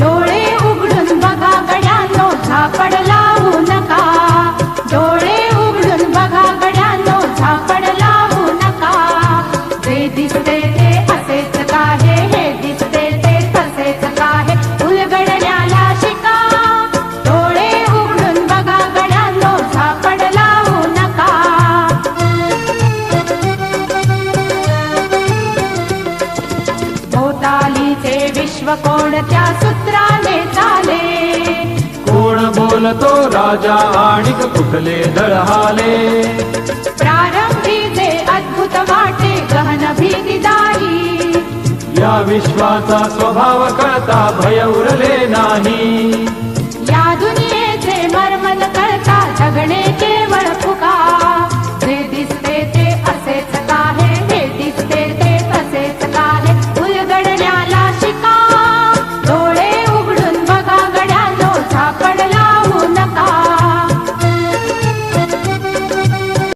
डोळे उघडून बघा गड्यांनो, झापड लावू नका. डोळे उघडून बघा गड्यांनो, झापड लावू नका. जे दिसते ते असेच काहे, हे दिसते ते तसेच काहे, उलगडण्याला शिका. डोळे उघडून बघा गड्यांनो, झापड लावू नका. भोवतालीचे विश्व कोणत्या सूत्राने चाले, कोण बोलतो राजा आणि कुठले दळहाले. प्रारंभी जे अद्भुत वाटे गहन भीतीदायी, या विश्वाचा स्वभाव कळता भय उरले नाही. या दुनियेचे मर्म न कळता जगणे